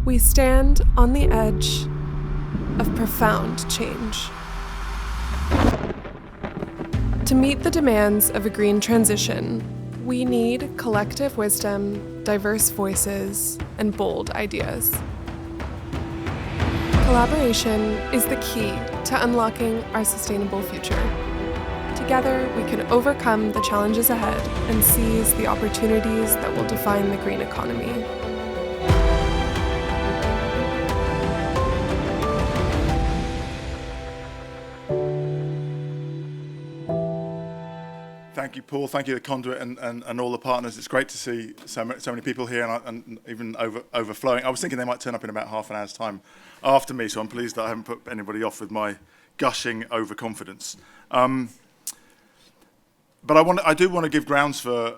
We stand on the edge of profound change. To meet the demands of a green transition, we need collective wisdom, diverse voices, and bold ideas. Collaboration is the key to unlocking our sustainable future. Together, we can overcome the challenges ahead and seize the opportunities that will define the green economy. Thank you, Paul. Thank you to Conduit and all the partners. It's great to see so many people here and even overflowing. I was thinking they might turn up in about half an hour's time after me, so I'm pleased that I haven't put anybody off with my gushing overconfidence. But I do want to give grounds for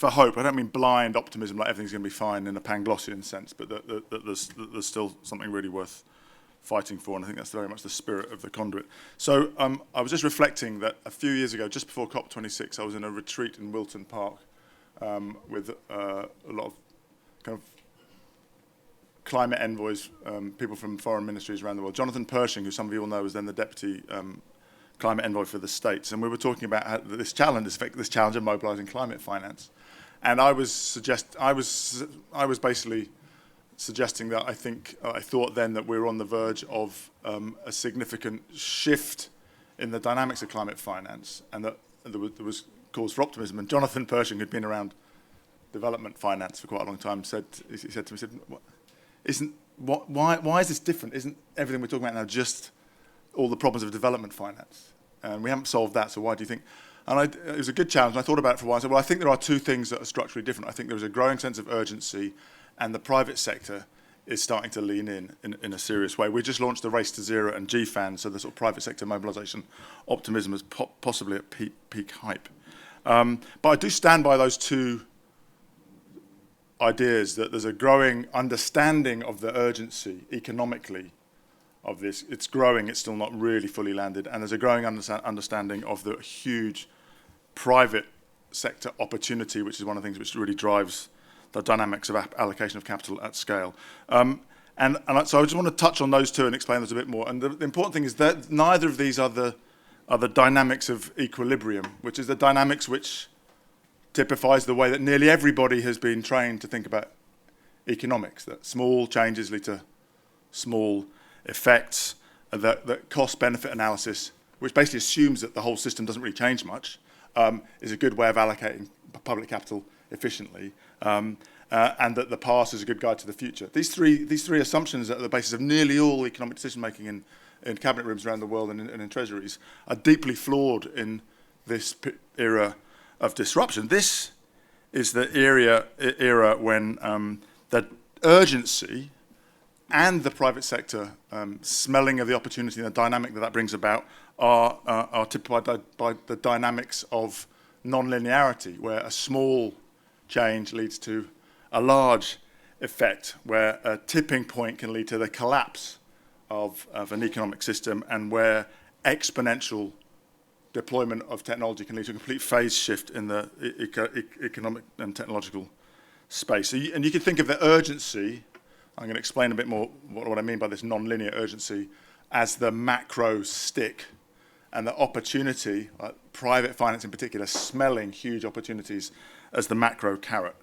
hope. I don't mean blind optimism, like everything's going to be fine in a Panglossian sense, but that there's still something really worth fighting for, and I think that's very much the spirit of the Conduit. So I was just reflecting that a few years ago, just before COP26, I was in a retreat in Wilton Park with a lot of kind of climate envoys, people from foreign ministries around the world. Jonathan Pershing, who some of you will know, was then the deputy climate envoy for the States, and we were talking about how this challenge of mobilising climate finance. And I was basically suggesting that I thought then that we were on the verge of a significant shift in the dynamics of climate finance, and that there was cause for optimism. And Jonathan Pershing, who'd been around development finance for quite a long time, he said to me, why is this different? Isn't everything we're talking about now just all the problems of development finance? And we haven't solved that, so why do you think? And it was a good challenge, and I thought about it for a while. I said, well, I think there are two things that are structurally different. I think there is a growing sense of urgency, and the private sector is starting to lean in a serious way. We just launched the Race to Zero and GFAN, so the sort of private sector mobilisation optimism is possibly at peak hype. But I do stand by those two ideas, that there's a growing understanding of the urgency economically of this. It's growing, it's still not really fully landed, and there's a growing understanding of the huge private sector opportunity, which is one of the things which really drives the dynamics of allocation of capital at scale. So I just want to touch on those two and explain those a bit more. And the important thing is that neither of these are the dynamics of equilibrium, which is the dynamics which typifies the way that nearly everybody has been trained to think about economics, that small changes lead to small effects, that cost-benefit analysis, which basically assumes that the whole system doesn't really change much, is a good way of allocating public capital efficiently, and that the past is a good guide to the future. These three assumptions that are the basis of nearly all economic decision-making in cabinet rooms around the world and in treasuries are deeply flawed in this era of disruption. This is the era when the urgency and the private sector smelling of the opportunity and the dynamic that brings about are typified by the dynamics of non-linearity, where a small change leads to a large effect, where a tipping point can lead to the collapse of an economic system, and where exponential deployment of technology can lead to a complete phase shift in the economic and technological space. So and you can think of the urgency, I'm going to explain a bit more what I mean by this non-linear urgency, as the macro stick, and the opportunity, private finance in particular, smelling huge opportunities as the macro carrot.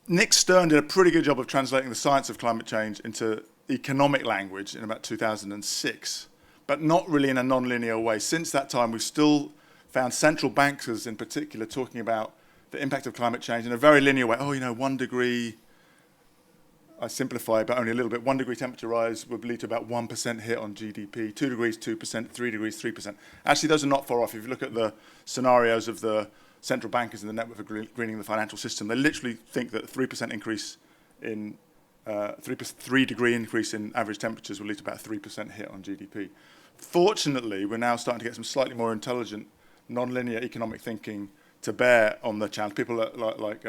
Nick Stern did a pretty good job of translating the science of climate change into economic language in about 2006, but not really in a non-linear way. Since that time, we've still found central bankers in particular talking about the impact of climate change in a very linear way. 1 degree, I simplify, but only a little bit. 1 degree temperature rise would lead to about 1% hit on GDP, 2 degrees, 2%, 3 degrees, 3%. Actually, those are not far off. If you look at the scenarios of the central bankers in the network for greening the financial system, they literally think that a 3% increase in 3 degree increase in average temperatures will lead to about a 3% hit on GDP. Fortunately, we're now starting to get some slightly more intelligent, non-linear economic thinking to bear on the challenge. People like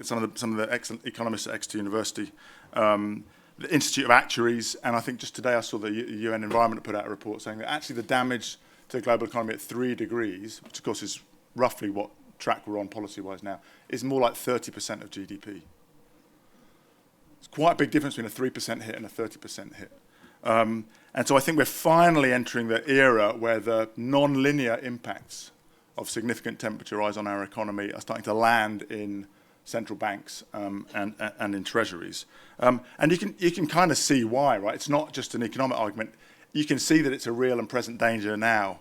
some of the excellent economists at Exeter University, the Institute of Actuaries, and I think just today I saw the UN Environment put out a report saying that actually the damage to the global economy at 3 degrees, which of course is roughly what track we're on policy-wise now, is more like 30% of GDP. It's quite a big difference between a 3% hit and a 30% hit. And so I think we're finally entering the era where the non-linear impacts of significant temperature rise on our economy are starting to land in central banks and in treasuries. And you can kind of see why, right? It's not just an economic argument. You can see that it's a real and present danger now.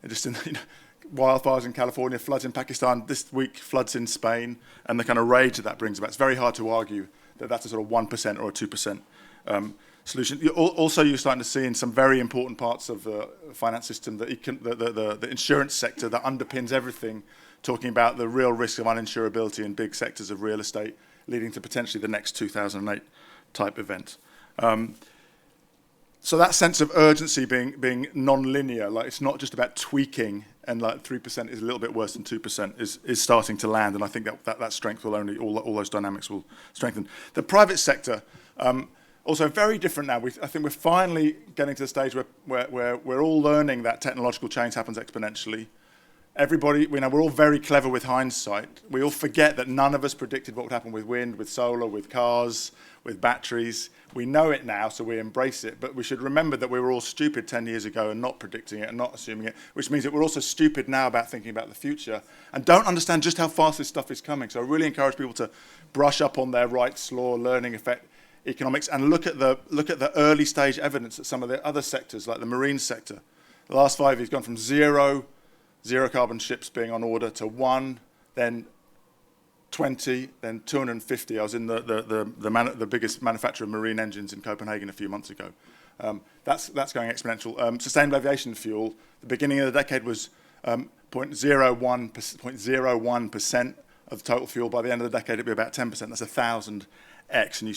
Just in, wildfires in California, floods in Pakistan, this week floods in Spain, and the kind of rage that brings about. It's very hard to argue that that's a sort of 1% or a 2% solution. You're starting to see in some very important parts of the finance system, the insurance sector that underpins everything, talking about the real risk of uninsurability in big sectors of real estate, leading to potentially the next 2008 type event. So that sense of urgency being non-linear, like it's not just about tweaking, and like 3% is a little bit worse than 2%, is starting to land, and I think that strength will only, all those dynamics will strengthen. The private sector, also very different now. I think we're finally getting to the stage where we're all learning that technological change happens exponentially. Everybody, we're all very clever with hindsight. We all forget that none of us predicted what would happen with wind, with solar, with cars, with batteries. We know it now, so we embrace it, but we should remember that we were all stupid 10 years ago and not predicting it and not assuming it, which means that we're also stupid now about thinking about the future and don't understand just how fast this stuff is coming. So I really encourage people to brush up on their Wright's law, learning effect economics, and look at the early stage evidence that some of the other sectors, like the marine sector, the last 5 years gone from zero carbon ships being on order to 1, then 20, then 250. I was in the biggest manufacturer of marine engines in Copenhagen a few months ago. That's going exponential. Sustainable aviation fuel, the beginning of the decade was 0.01% of the total fuel. By the end of the decade, it'll be about 10%. That's 1,000x, and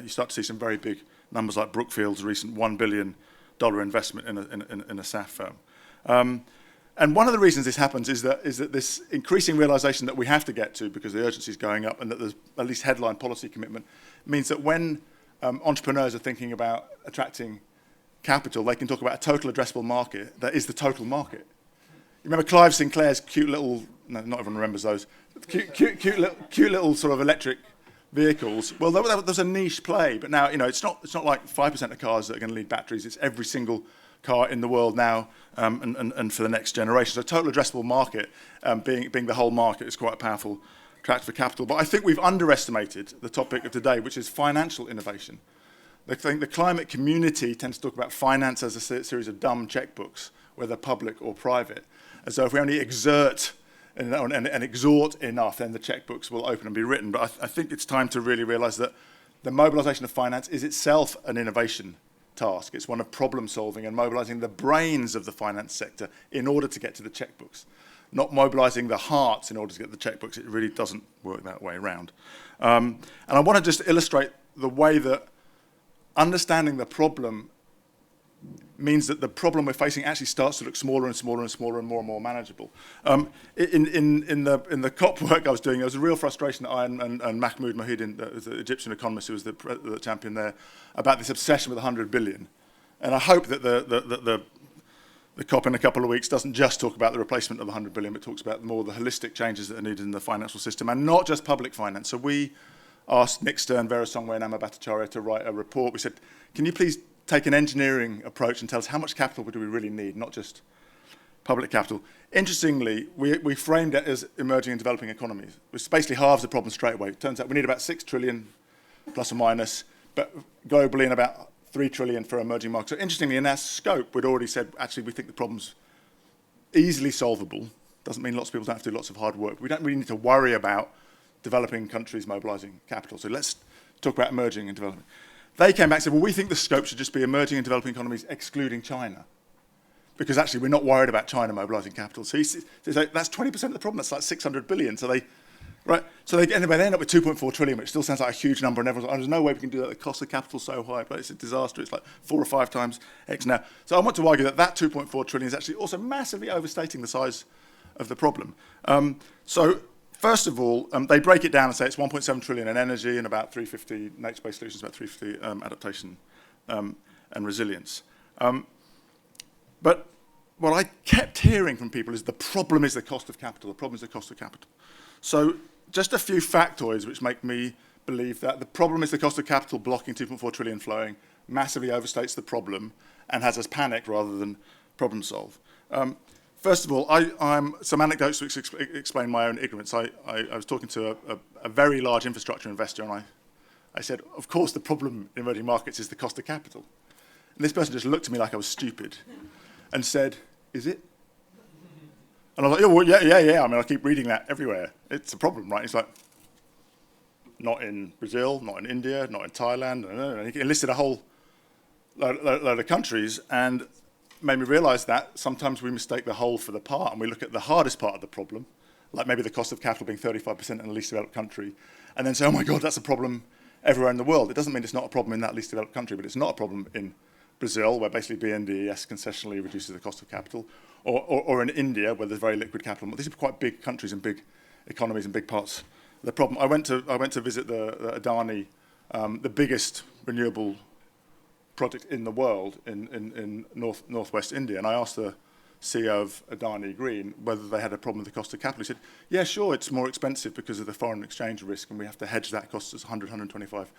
you start to see some very big numbers like Brookfield's recent $1 billion investment in a SAF firm. And one of the reasons this happens is that this increasing realization that we have to get to, because the urgency is going up and that there's at least headline policy commitment, means that when entrepreneurs are thinking about attracting capital, they can talk about a total addressable market that is the total market. You remember Clive Sinclair's cute little, no, not everyone remembers those, cute little sort of electric vehicles. Well, that was a niche play, but now, it's not like 5% of cars that are going to need batteries. It's every single car in the world now, and for the next generation. So total addressable market, being the whole market, is quite a powerful attractor for capital. But I think we've underestimated the topic of today, which is financial innovation. I think the climate community tends to talk about finance as a series of dumb checkbooks, whether public or private. And so if we only exert and exhort enough, then the checkbooks will open and be written. But I think it's time to really realize that the mobilization of finance is itself an innovation task. It's one of problem solving and mobilizing the brains of the finance sector in order to get to the checkbooks, not mobilizing the hearts in order to get the checkbooks. It really doesn't work that way around. And I want to just illustrate the way that understanding the problem means that the problem we're facing actually starts to look smaller and smaller and smaller and more manageable. In the COP work I was doing, there was a real frustration that I and Mahmoud Mohidin, the Egyptian economist who was the champion there, about this obsession with 100 billion. And I hope that the COP in a couple of weeks doesn't just talk about the replacement of 100 billion, but talks about more the holistic changes that are needed in the financial system, and not just public finance. So we asked Nick Stern, Vera Songwe, and Amma Bhattacharya to write a report. We said, can you please take an engineering approach and tell us how much capital do we really need, not just public capital. Interestingly, we framed it as emerging and developing economies, which basically halves the problem straight away. It turns out we need about 6 trillion, plus or minus, but globally and about 3 trillion for emerging markets. So interestingly, in our scope, we'd already said, actually, we think the problem's easily solvable. Doesn't mean lots of people don't have to do lots of hard work. We don't really need to worry about developing countries mobilizing capital. So let's talk about emerging and developing. They came back and said, well, we think the scope should just be emerging and developing economies excluding China, because actually we're not worried about China mobilizing capital. So that's 20% of the problem. That's like 600 billion. So they end up with 2.4 trillion, which still sounds like a huge number, and everyone's like, oh, there's no way we can do that. The cost of capital is so high, but it's a disaster. It's like 4 or 5 times X now. So I want to argue that 2.4 trillion is actually also massively overstating the size of the problem. So first of all, they break it down and say it's 1.7 trillion in energy and about 350 nature-based solutions, about 350 adaptation and resilience. But what I kept hearing from people is the problem is the cost of capital, the problem is the cost of capital. So just a few factoids which make me believe that the problem is the cost of capital blocking 2.4 trillion flowing, massively overstates the problem and has us panic rather than problem solve. First of all, some anecdotes to explain my own ignorance. I was talking to a very large infrastructure investor, and I said, of course, the problem in emerging markets is the cost of capital. And this person just looked at me like I was stupid and said, is it? And I was like, oh, well, yeah. I mean, I keep reading that everywhere. It's a problem, right? It's like, not in Brazil, not in India, not in Thailand. And he listed a whole load of countries and made me realize that sometimes we mistake the whole for the part, and we look at the hardest part of the problem, like maybe the cost of capital being 35% in the least developed country, and then say, oh my God, that's a problem everywhere in the world. It doesn't mean it's not a problem in that least developed country, but it's not a problem in Brazil, where basically BNDES concessionally reduces the cost of capital, or in India, where there's very liquid capital. These are quite big countries and big economies and big parts of the problem. I went to visit the Adani, the biggest renewable project in the world in northwest India, and I asked the CEO of Adani Green whether they had a problem with the cost of capital. He said, yeah, sure, it's more expensive because of the foreign exchange risk, and we have to hedge that, costs us 125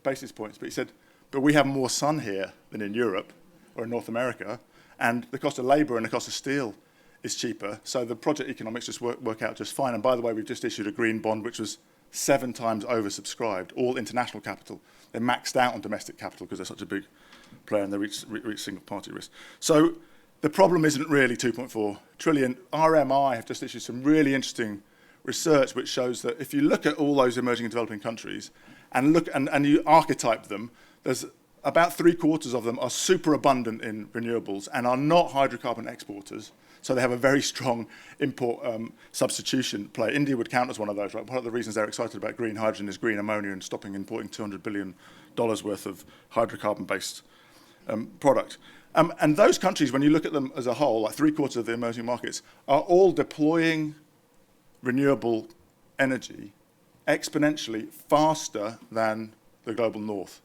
basis points. But he said, but we have more sun here than in Europe or in North America, and the cost of labour and the cost of steel is cheaper, so the project economics just work out just fine. And by the way, we've just issued a green bond which was 7 times oversubscribed, all international capital. They maxed out on domestic capital because they're such a big player and they reach single party risk. So the problem isn't really 2.4 trillion. RMI have just issued some really interesting research which shows that if you look at all those emerging and developing countries and you archetype them, there's about 3/4 of them are super abundant in renewables and are not hydrocarbon exporters. So they have a very strong import substitution play. India would count as one of those, right? One of the reasons they're excited about green hydrogen is green ammonia and stopping importing $200 billion worth of hydrocarbon-based product. And those countries, when you look at them as a whole, like 3/4 of the emerging markets, are all deploying renewable energy exponentially faster than the global north.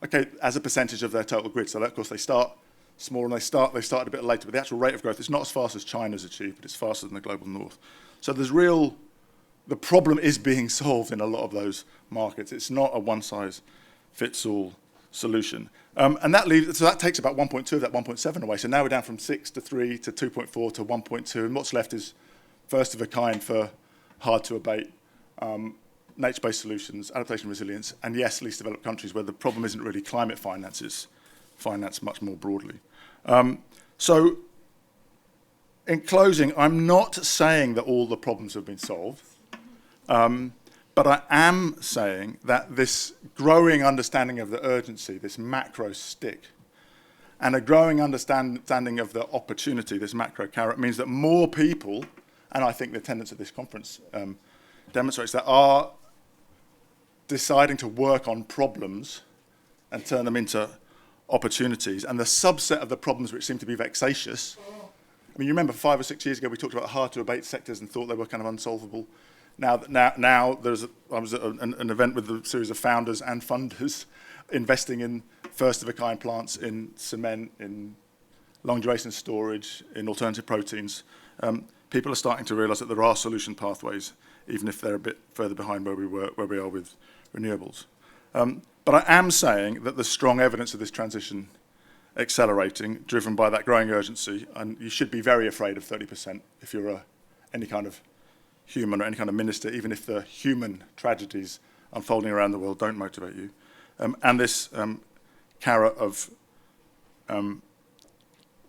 Okay, as a percentage of their total grid. So of course they start small and they start a bit later, but the actual rate of growth is not as fast as China's achieved, but it's faster than the global north. So the problem is being solved in a lot of those markets. It's not a one-size-fits-all solution. And that takes about 1.2 of that 1.7 away. So now we're down from 6 to 3 to 2.4 to 1.2, and what's left is first of a kind for hard to abate, nature-based solutions, adaptation resilience, and yes, least developed countries where the problem isn't really climate finance, it's finance much more broadly. So in closing, I'm not saying that all the problems have been solved, but I am saying that this growing understanding of the urgency, this macro stick, and a growing understanding of the opportunity, this macro carrot, means that more people, and I think the attendance at this conference demonstrates that, are deciding to work on problems and turn them into opportunities. And the subset of the problems which seem to be vexatious, I mean, you remember 5 or 6 years ago we talked about hard to abate sectors and thought they were kind of unsolvable. Now I was at an event with a series of founders and funders investing in first-of-a-kind plants in cement, in long-duration storage, in alternative proteins. People are starting to realise that there are solution pathways, even if they're a bit further behind where we are with renewables. But I am saying that there's strong evidence of this transition accelerating, driven by that growing urgency, and you should be very afraid of 30% if you're any kind of human or any kind of minister, even if the human tragedies unfolding around the world don't motivate you. And this carrot of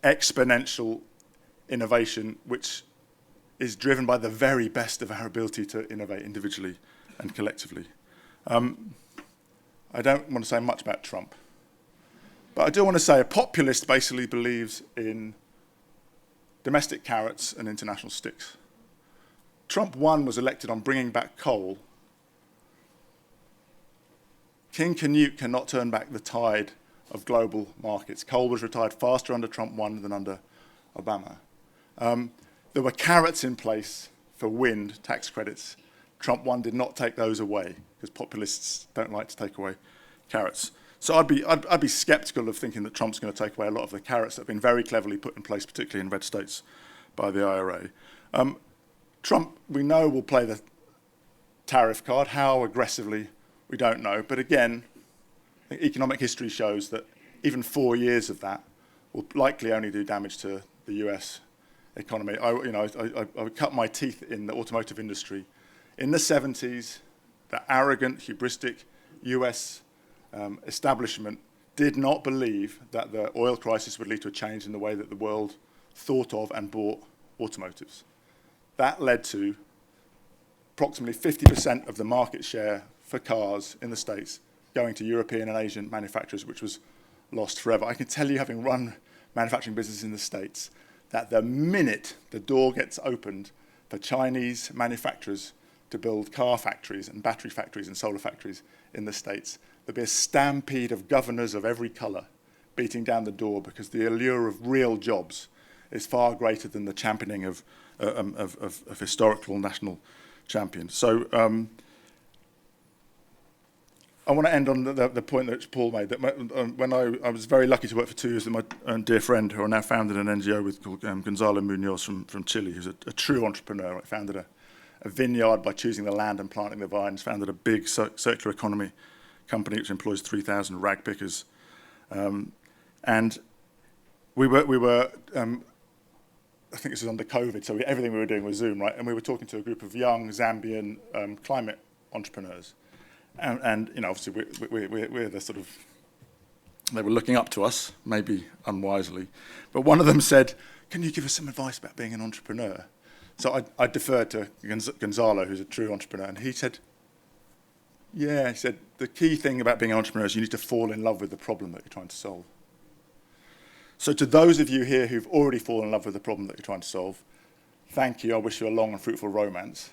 exponential innovation, which is driven by the very best of our ability to innovate individually and collectively. I don't want to say much about Trump, but I do want to say a populist basically believes in domestic carrots and international sticks. Trump 1 was elected on bringing back coal. King Canute cannot turn back the tide of global markets. Coal was retired faster under Trump 1 than under Obama. There were carrots in place for wind tax credits. Trump 1 did not take those away because populists don't like to take away carrots. So I'd be sceptical of thinking that Trump's going to take away a lot of the carrots that have been very cleverly put in place, particularly in red states, by the IRA. Trump, we know, will play the tariff card. How aggressively, we don't know. But again, I think economic history shows that even 4 years of that will likely only do damage to the US economy. I cut my teeth in the automotive industry. In the 70s, the arrogant, hubristic US establishment did not believe that the oil crisis would lead to a change in the way that the world thought of and bought automotives. That led to approximately 50% of the market share for cars in the States going to European and Asian manufacturers, which was lost forever. I can tell you, having run manufacturing business in the States, that the minute the door gets opened for Chinese manufacturers to build car factories and battery factories and solar factories in the States, there'll be a stampede of governors of every colour beating down the door, because the allure of real jobs is far greater than the championing of historical national champions. So I want to end on the point that Paul made, that when I was very lucky to work for 2 years with my dear friend, who I now founded an NGO called Gonzalo Munoz from Chile, who's a true entrepreneur. I founded a vineyard by choosing the land and planting the vines, founded a big circular economy company which employs 3,000 rag pickers. And we were I think this was under COVID, so everything we were doing was Zoom, right? And we were talking to a group of young Zambian climate entrepreneurs. And obviously we're the sort of, they were looking up to us, maybe unwisely. But one of them said, "Can you give us some advice about being an entrepreneur?" So I deferred to Gonzalo, who's a true entrepreneur, and he said, "Yeah," he said, "the key thing about being an entrepreneur is you need to fall in love with the problem that you're trying to solve." So to those of you here who've already fallen in love with the problem that you're trying to solve, thank you. I wish you a long and fruitful romance.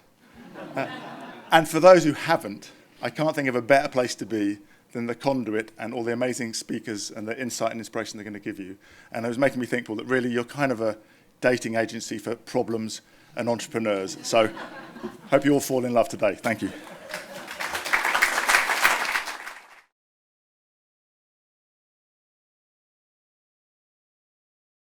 And for those who haven't, I can't think of a better place to be than the Conduit and all the amazing speakers and the insight and inspiration they're going to give you. And it was making me think, Paul, that really you're kind of a dating agency for problems and entrepreneurs. So hope you all fall in love today. Thank you.